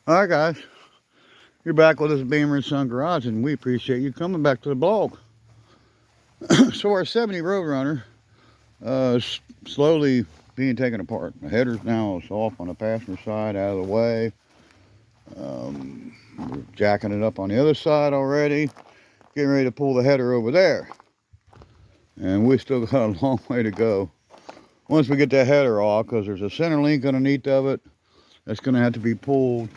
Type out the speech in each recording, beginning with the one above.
All right, guys, you're back with us at Beamer and Son Garage, and we appreciate you coming back to the blog. So our 70 Roadrunner slowly being taken apart. The header's now is off on the passenger side, out of the way. We're jacking it up on the other side already, getting ready to pull the header over there. And we still got a long way to go once we get that header off, because there's a center link underneath of it that's going to have to be pulled,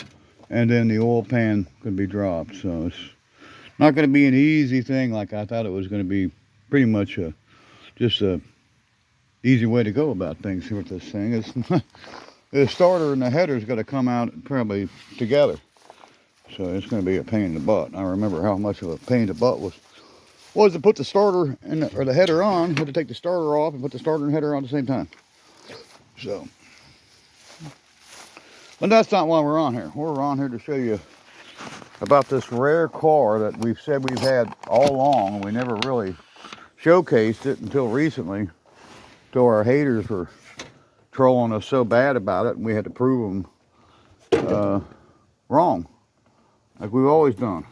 and then the oil pan could be dropped. So it's not going to be an easy thing like I thought it was going to be. Pretty much just a easy way to go about things here with this thing. It's not, the starter and the header's got to come out probably together, so it's going to be a pain in the butt. I remember how much of a pain in the butt was to put the starter and or the header on. Had to take the starter off and put the starter and header on at the same time. So, but that's not why we're on here. We're on here to show you about this rare car that we've said we've had all along, and we never really showcased it until recently, till our haters were trolling us so bad about it, and we had to prove them wrong, like we've always done.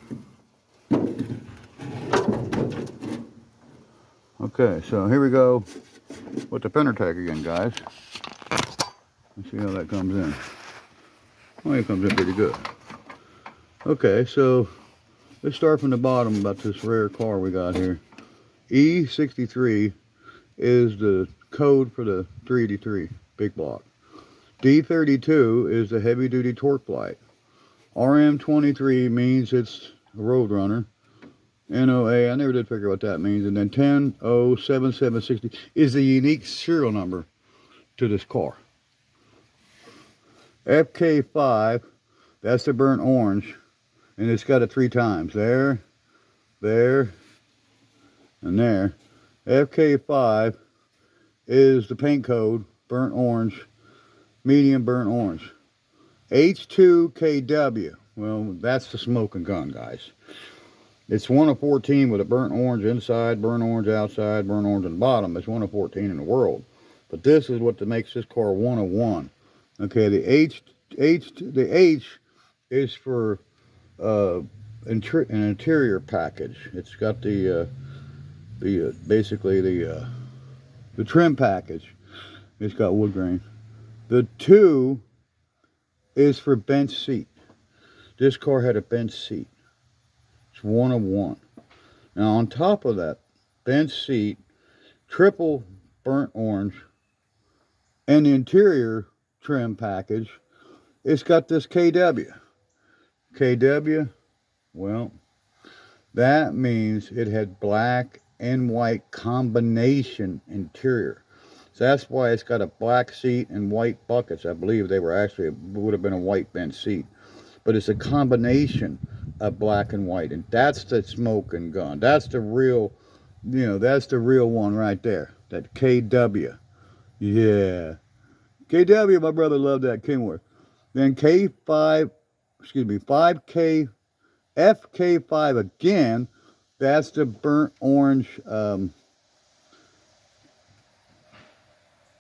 Okay, so here we go with the fender tag again, guys. Let's see how that comes in. Well, it comes in pretty good. Okay, so let's start from the bottom about this rare car we got here. E63 is the code for the 383 big block. D32 is the heavy duty torque light. RM23 means it's a Roadrunner. NOA, I never did figure what that means. And then 10-07760 is the unique serial number to this car. FK5, that's the burnt orange, and it's got it 3 times. There, there, and there. FK5 is the paint code, burnt orange, medium burnt orange. H2KW, well, that's the smoking gun, guys. It's 1 of 14 with a burnt orange inside, burnt orange outside, burnt orange on the bottom. It's 1 of 14 in the world. But this is what makes this car 1 of 1. Okay, the H is for an interior package. It's got basically the trim package. It's got wood grain. The 2 is for bench seat. This car had a bench seat. It's 1 of 1. Now on top of that bench seat, triple burnt orange, and the interior trim package, it's got this KW. KW, well, that means it had black and white combination interior. So that's why it's got a black seat and white buckets. I believe they were actually, it would have been a white bench seat. But it's a combination of black and white. And that's the smoking gun. That's the real, that's the real one right there. That KW. Yeah. KW, my brother loved that Kenworth. Then FK5 again. That's the burnt orange,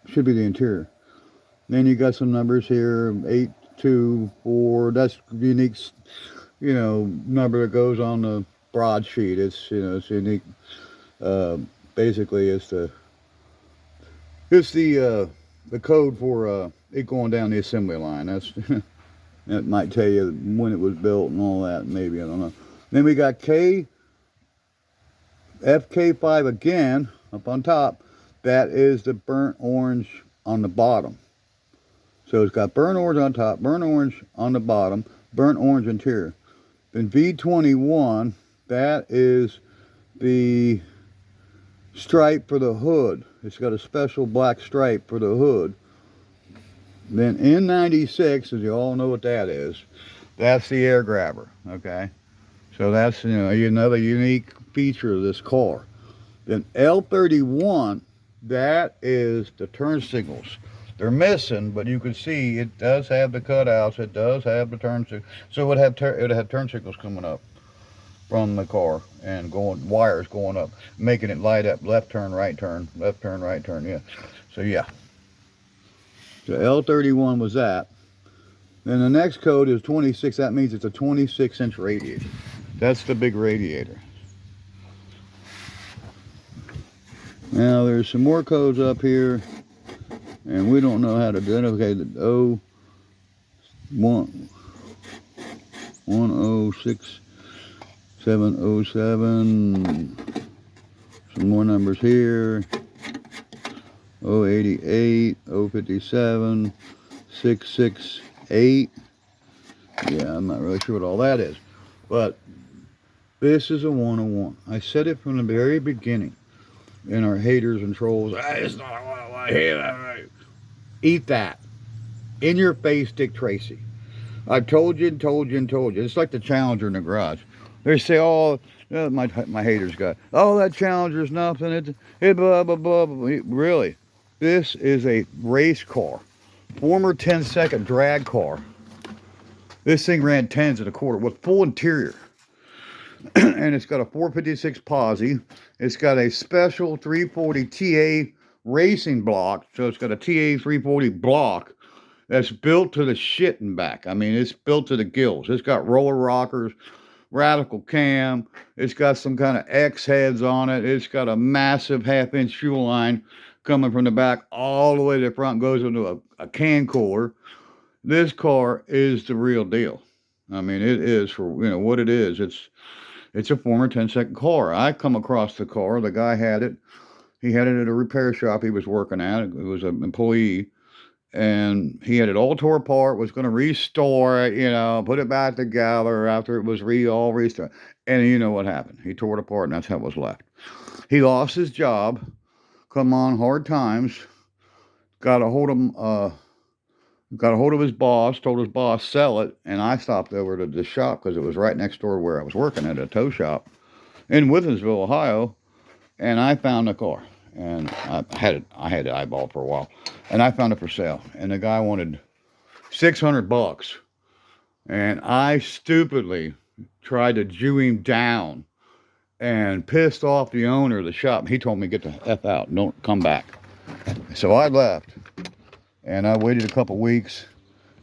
should be the interior. Then you got some numbers here, 824, that's the unique, number that goes on the broadsheet. It's, it's unique. Basically, it's the code for it going down the assembly line. That's that might tell you when it was built and all that, maybe, I don't know. Then we got FK5 again up on top. That is the burnt orange on the bottom. So it's got burnt orange on top, burnt orange on the bottom, burnt orange interior. Then V21, that is the stripe for the hood. It's got a special black stripe for the hood. Then N96, as you all know what that is, that's the air grabber, okay? So that's, another unique feature of this car. Then L31, that is the turn signals. They're missing, but you can see it does have the cutouts. It does have the turn signals. So it would have turn signals coming up from the car and wires going up, making it light up. Left turn, right turn, left turn, right turn. Yeah. So yeah. So L31 was that. Then the next code is 26. That means it's a 26-inch radiator. That's the big radiator. Now there's some more codes up here, and we don't know how to identify the 106-707. Some more numbers here. 088, 057, 668. Yeah, I'm not really sure what all that is. But this is a 101. I said it from the very beginning. In our haters and trolls, it's not a 101. Eat that. In your face, Dick Tracy. I've told you and told you and told you. It's like the Challenger in the garage. They say, oh, my haters got, oh, that Challenger's nothing. It blah, blah, blah, blah. Really? This is a race car. Former 10-second drag car. This thing ran 10s and a quarter with full interior. And it's got a 456 posi. It's got a special 340 TA racing block. So it's got a TA 340 block that's built to the shit and back. I mean, it's built to the gills. It's got roller rockers, radical cam. It's got some kind of X heads on it. It's got a massive 1/2-inch fuel line coming from the back all the way to the front, goes into a can cooler. This car is the real deal. I mean, it is for, what it is. It's a former 10-second car. I come across the car. The guy had it. He had it at a repair shop he was working at. It was an employee. And he had it all tore apart, was going to restore it, put it back together after it was all restored. And you know what happened. He tore it apart, and that's how it was left. He lost his job, come on hard times, got a hold of his boss, told his boss, sell it, and I stopped over to the shop because it was right next door where I was working at a tow shop in Withensville, Ohio, and I found the car. And I had it eyeballed for a while, and I found it for sale. And the guy wanted $600, and I stupidly tried to Jew him down, and pissed off the owner of the shop. He told me, "Get the F out, don't come back." So I left, and I waited a couple weeks,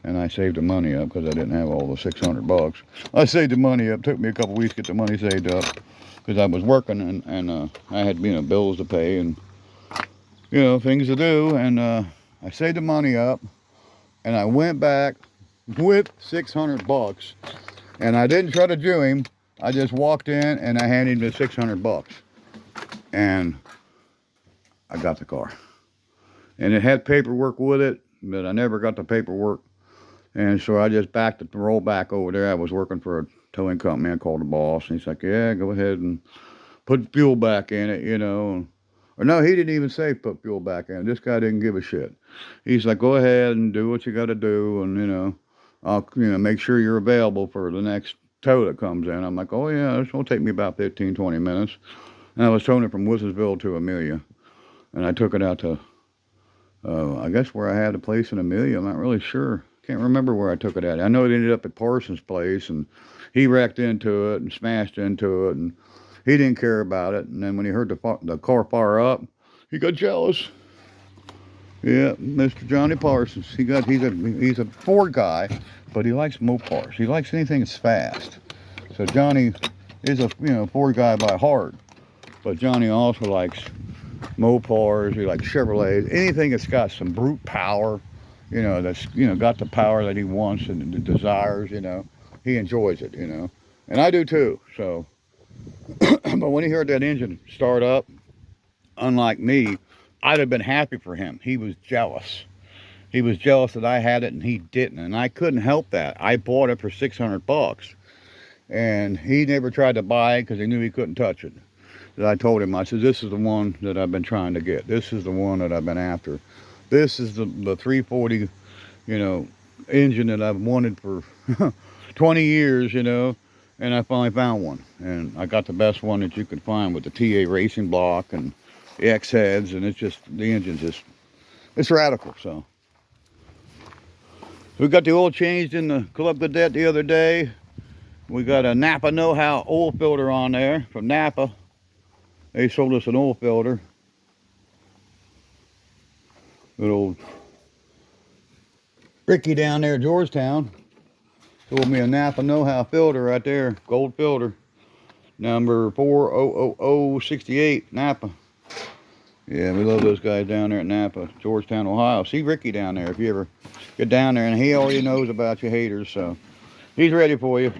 and I saved the money up because I didn't have all the $600. I saved the money up. Took me a couple weeks to get the money saved up, because I was working and I had bills to pay and things to do, and I saved the money up, and I went back with $600, and I didn't try to Jew him. I just walked in and I handed him the $600, and I got the car, and it had paperwork with it, but I never got the paperwork, and so I just rolled back over there. I was working for a towing company. I called the boss, and he's like, "Yeah, go ahead and put fuel back in it, Or no, he didn't even say put fuel back in it. This guy didn't give a shit. He's like, "Go ahead and do what you got to do, and I'll make sure you're available for the next tow that comes in." I'm like, "Oh yeah, this will take me about 15-20 minutes." And I was towing it from Withensville to Amelia, and I took it out to I guess where I had a place in Amelia. I'm not really sure. Can't remember where I took it at. I know it ended up at Parsons' place, and he wrecked into it and smashed into it, and he didn't care about it. And then when he heard the car fire up, he got jealous. Yeah, Mr. Johnny Parsons. He's a Ford guy, but he likes Mopars. He likes anything that's fast. So Johnny is a Ford guy by heart, but Johnny also likes Mopars. He likes Chevrolets. Anything that's got some brute power, that's got the power that he wants and the desires. He enjoys it. And I do too. So. But when he heard that engine start up, unlike me, I'd have been happy for him. He was jealous. He was jealous that I had it and he didn't, and I couldn't help that. I bought it for $600, and he never tried to buy it because he knew he couldn't touch it. That I told him, I said, "This is the one that I've been trying to get. This is the one that I've been after. This is the 340, engine that I've wanted for 20 years, And I finally found one, and I got the best one that you could find with the TA racing block and the X heads, and the engine's it's radical." So we got the oil changed in the Club Cadet the other day. We got a Napa Know-How oil filter on there from Napa. They sold us an oil filter. Good old Ricky down there at Georgetown told me a Napa know-how filter right there, gold filter, number 40068 Napa. Yeah, we love those guys down there at Napa, Georgetown, Ohio. See Ricky down there if you ever get down there, and he already knows about you haters, so he's ready for you.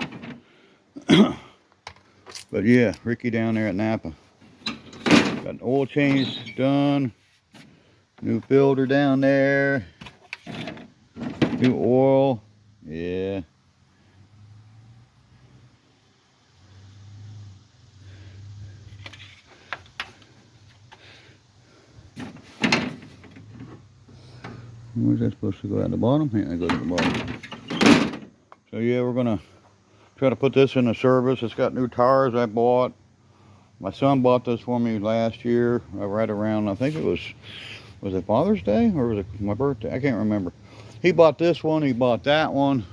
But yeah, Ricky down there at Napa. Got an oil change done. New filter down there. New oil. Yeah. Where's that supposed to go at the bottom? Yeah, it goes at the bottom. So yeah, we're gonna try to put this in the service. It's got new tires I bought. My son bought this for me last year, right around, I think it was it Father's Day or was it my birthday? I can't remember. He bought this one, he bought that one.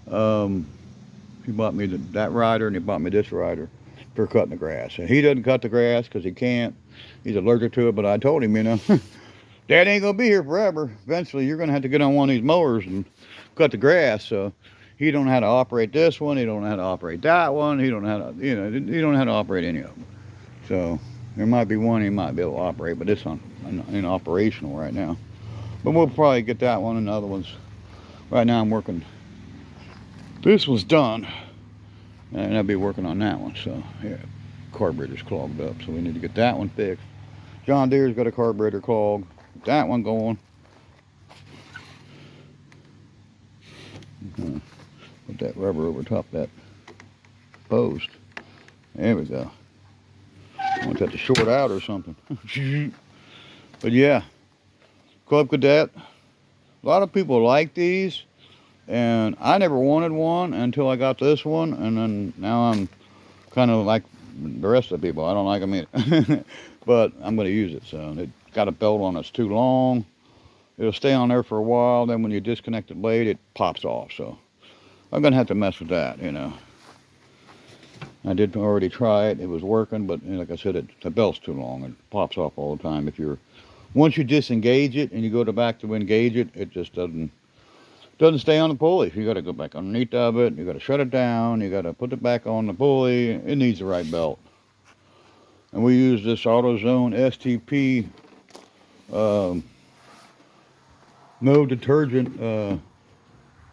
He bought me that rider and he bought me this rider for cutting the grass. And he doesn't cut the grass because he can't. He's allergic to it, but I told him, you know, Dad ain't gonna be here forever. Eventually you're gonna have to get on one of these mowers and cut the grass. So he don't know how to operate this one, he don't know how to operate that one, he don't know how to, you know, he don't know how to operate any of them. So there might be one he might be able to operate, but it's operational right now. But we'll probably get that one and the other ones. Right now I'm working. This was done, and I'll be working on that one. So yeah, carburetor's clogged up, so we need to get that one fixed. John Deere's got a carburetor clog. Get that one going. Put that rubber over top that post. There we go. I want that to short out or something. But yeah, Club Cadet. A lot of people like these, and I never wanted one until I got this one, and then now I'm kind of like the rest of the people. I don't like them either. But I'm going to use it. So it got a belt on that's too long. It'll stay on there for a while. Then when you disconnect the blade, it pops off. So I'm going to have to mess with that, you know. I did already try it. It was working, but like I said, the belt's too long. It pops off all the time. Once you disengage it and you go back to engage it, it just doesn't stay on the pulley. You got to go back underneath of it. You got to shut it down. You got to put it back on the pulley. It needs the right belt. And we use this AutoZone STP no detergent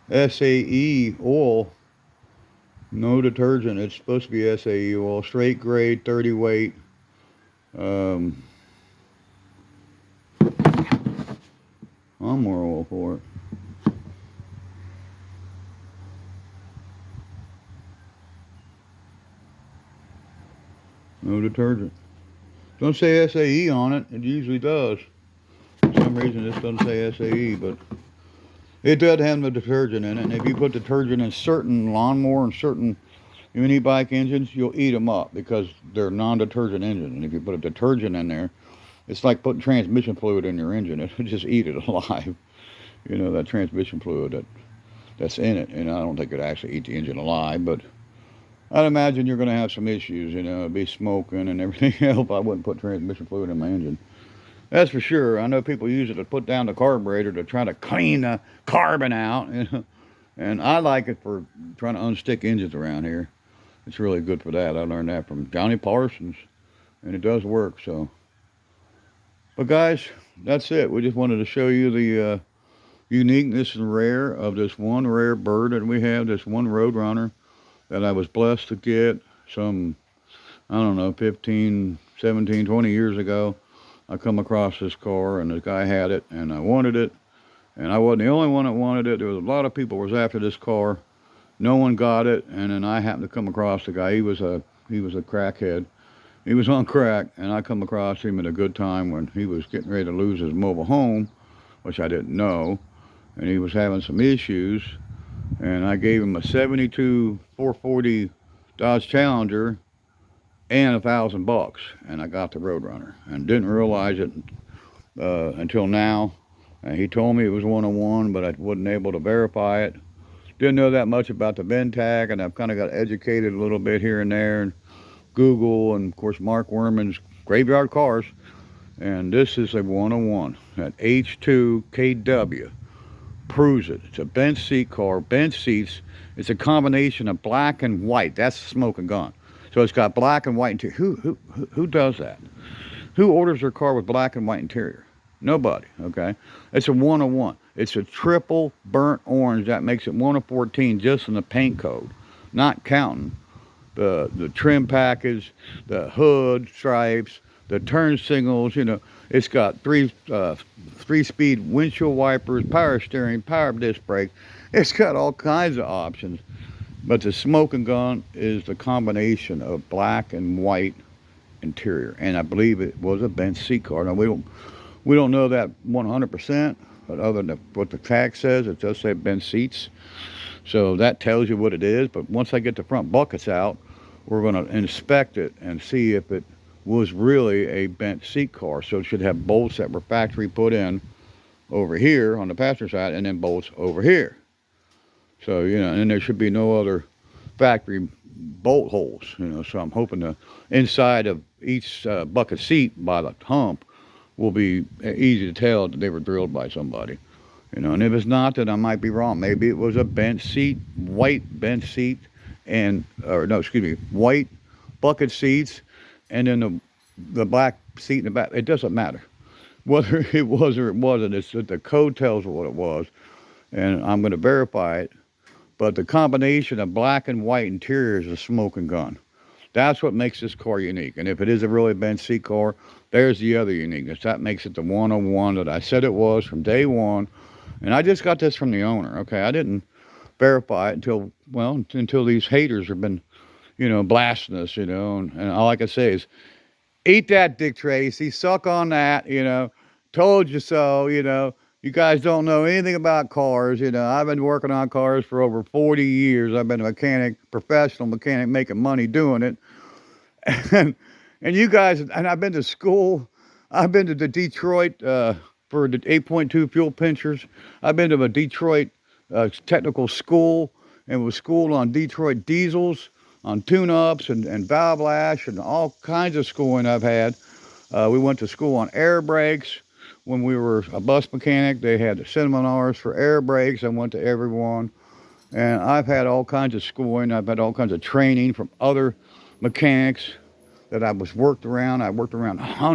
SAE oil. No detergent. It's supposed to be SAE oil. Straight grade, 30 weight. Lawnmower oil for it. No detergent. Don't say SAE on it. It usually does. For some reason this doesn't say SAE, but it does have no detergent in it. And if you put detergent in certain lawnmower and certain mini bike engines, you'll eat them up because they're non-detergent engines. And if you put a detergent in there, it's like putting transmission fluid in your engine. It'll just eat it alive. You know, that transmission fluid that's in it. And I don't think it'd actually eat the engine alive, but I'd imagine you're going to have some issues. You know, it'd be smoking and everything else. I wouldn't put transmission fluid in my engine. That's for sure. I know people use it to put down the carburetor to try to clean the carbon out. You know? And I like it for trying to unstick engines around here. It's really good for that. I learned that from Johnny Parsons, and it does work. So, but guys, that's it. We just wanted to show you the uniqueness and rare of this one rare bird that we have, this one Roadrunner that I was blessed to get some, I don't know, 15, 17, 20 years ago. I come across this car, and this guy had it, and I wanted it, and I wasn't the only one that wanted it. There was a lot of people was after this car. No one got it, and then I happened to come across the guy. He was a crackhead. He was on crack, and I come across him at a good time when he was getting ready to lose his mobile home, which I didn't know, and he was having some issues, and I gave him a 72 440 Dodge Challenger and $1,000, and I got the Roadrunner, and didn't realize it until now. And he told me it was 101, but I wasn't able to verify it. Didn't know that much about the VIN tag, and I've kind of got educated a little bit here and there, and Google, and of course Mark Werman's Graveyard Cars. And this is a 101, that H2KW proves it. It's a bench seat car. Bench seats. It's a combination of black and white. That's the smoking gun. So it's got black and white interior. Who does that? Who orders their car with black and white interior? Nobody. Okay. It's a 101. It's a triple burnt orange. That makes it 1 of 14 just in the paint code, not counting the trim package, the hood stripes, the turn signals. You know, it's got three-speed windshield wipers, power steering, power disc brakes. It's got all kinds of options. But the smoking gun is the combination of black and white interior, and I believe it was a bench seat car. Now we don't know that 100%, but other than what the tag says, it does say bench seats. So that tells you what it is. But once I get the front buckets out, we're going to inspect it and see if it was really a bench seat car. So it should have bolts that were factory put in over here on the passenger side, and then bolts over here. So, you know, and there should be no other factory bolt holes, you know. So I'm hoping the inside of each bucket seat by the hump will be easy to tell that they were drilled by somebody, you know. And if it's not, then I might be wrong. Maybe it was a bench seat, white bench seat, and white bucket seats, and then the black seat in the back. It doesn't matter whether it was or it wasn't. It's that the code tells what it was, and I'm going to verify it. But the combination of black and white interior is a smoking gun. That's what makes this car unique. And if it is a really bench seat car, there's the other uniqueness. That makes it the 101 that I said it was from day one. And I just got this from the owner, okay? I didn't verify it until these haters have been, you know, blasting us, you know. And all I can say is, eat that, Dick Tracy. Suck on that, you know. Told you so, you know. You guys don't know anything about cars. You know, I've been working on cars for over 40 years. I've been a mechanic, professional mechanic, making money doing it. And you guys, and I've been to school. I've been to the Detroit for the 8.2 fuel pinchers. I've been to a Detroit technical school and was schooled on Detroit diesels, on tune-ups and valve lash and all kinds of schooling I've had. We went to school on air brakes. When we were a bus mechanic, they had seminars for air brakes. I went to every one. And I've had all kinds of schooling. I've had all kinds of training from other mechanics that I worked around. I worked around hundreds